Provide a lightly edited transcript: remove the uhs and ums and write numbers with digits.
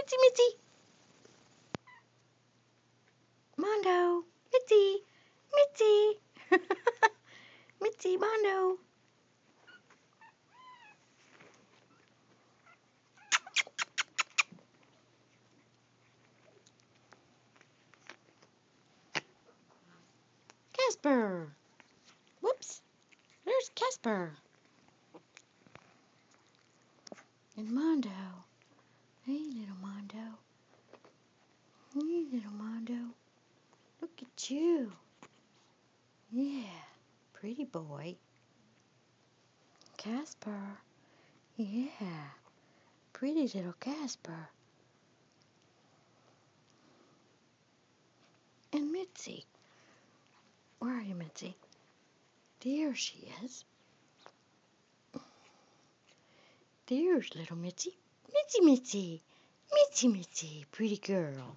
Mitzi, Mitzi. Mondo. Mitzi. Mitzi. Mitzi, Mondo. Casper. Whoops. There's Casper. And Mondo. Hey, little Mondo. Hey, little Mondo. Look at you. Yeah, pretty boy. Casper. Yeah, pretty little Casper. And Mitzi. Where are you, Mitzi? There she is. There's little Mitzi. Mitzi, Mitzi. Mitzi, Mitzi. Pretty girl.